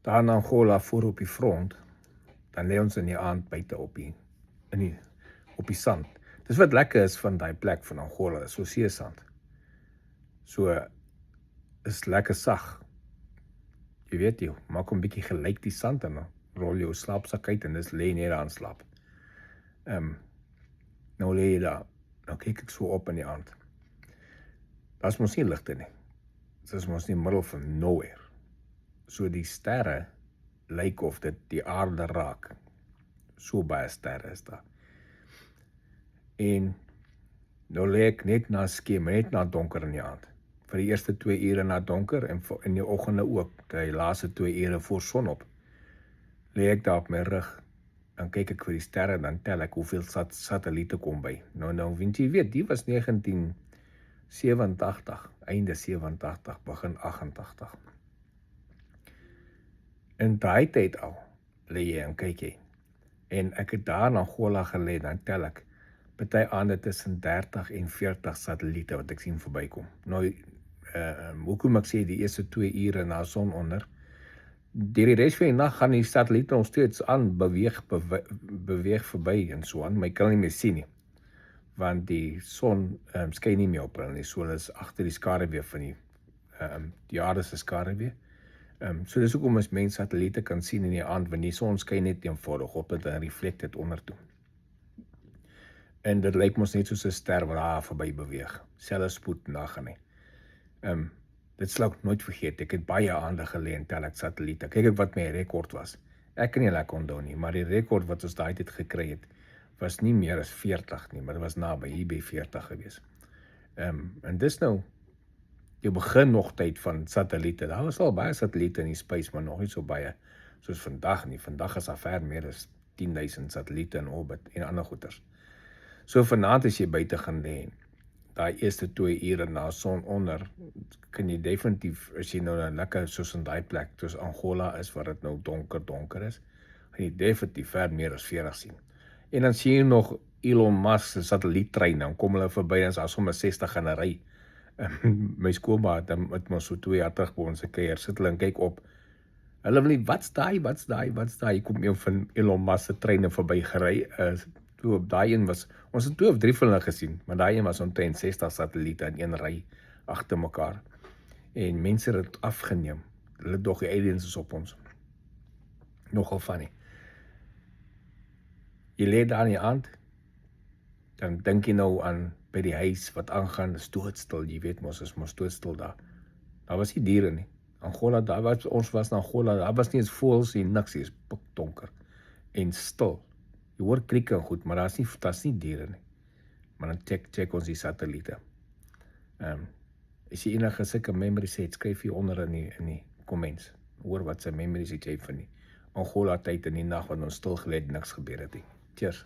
daar in Angola voor op die front, dan lê ons in die aand buite op die sand. Dis wat lekker is van daai plek van Angola, so seesand. So is lekker sag. Jy weet jy, maak hom bietjie gelyk die sand en dan rol jou slaapsak uit en dis lê net daar aan slaap. Nou lê jy daar, nou kyk ek so op in die aand. Daar's mos nie ligte nie. Dit is mos nie middel van nowhere. So die sterre lyk of dit die aarde raak. So baie sterre is daar. En nou lê ek net na skemer, net na donker in die aand. Vir die eerste 2 ure na donker en in die oggende ook, die laaste 2 ure voor son op. Lê ek daar op my rug, dan kyk ek vir die sterre, dan tel ek hoeveel satelliete kom by. Nou, want jy weet, die was 1987, einde 87, begin 88. In daai tyd al, lê jy en kyk jy. En ek het daar in Angola gelê, dan tel ek, party aande tussen 30 en 40 satelliete wat ek sien verbykom. Nou, hoekom ek sê die eerste 2 ure na son onder, deur die res van die nag gaan die satelliete nog steeds aan, beweeg verby en so aan, maar ek kan nie meer sien nie, want die son skyn nie meer op hulle nie, so hulle is agter die skaduwee van die aarde se skaduwee. So dis hoekom as mens satelliete kan sien in die aand, want die son skyn net eenvoudig op dit en reflect dit onder toe. En dit lyk mos net soos 'n ster wat daar verby beweeg, selfs spoed nag nie. Dit sal ek nooit vergeet, ek het baie aande gelê en tel ek satelliete, kyk ek wat my rekord was. Ek kan nie lekker onthou nie, maar die rekord wat ons daai tyd gekry het, was nie meer as 40 nie, maar dit was naby, hier by 40 gewees. En dis nou, die begin nog tyd van satelliete, daar was al baie satelliete in die space, maar nog nie so baie, soos vandag nie, vandag is daar ver meer as 10.000 satelliete in orbit en ander goeters. So vanaand as jy buite gaan lê, daai eerste 2 ure na son onder, kan jy definitief, as jy nou lekker soos in daai plek, soos Angola is, waar dit nou donker is, gaan jy definitief ver meer as 40 sien. En dan sien jy nog Elon Musk se satelliettrein, dan kom hulle verby, en is daar sommer 60 in 'n ry. My skoolma het maar so 2 jaar terug by ons gekuier, sit hulle en kyk op. Hulle wil nie, wat's daai, kom een van Elon Musk se treine verby gery, toe op daai een was, ons het 2 of 3 van hulle gesien, maar daai een was omtrent 60 satelliete in een ry agter mekaar. En mense het dit afgeneem. Hulle dog die aliens is op ons. Nogal funny. Jy lê daar in die aand, dan dink jy nou aan by die huis wat aangaan, is doodstil, jy weet mos, is mos doodstil daar. Daar was nie diere nie. Angola, ons was in Angola, daar was nie eens voëls nie, niks, is pikdonker en stil. Jy hoor krieke en goed, maar daar's nie diere nie. Maar dan check ons die satelliete. As jy enige sulke memories het, skryf hier onder in die comments. Hoor wat sy memories het jy van die Angola tyd in die nag, wat ons stil gelê het, niks gebeur het nie. Cheers.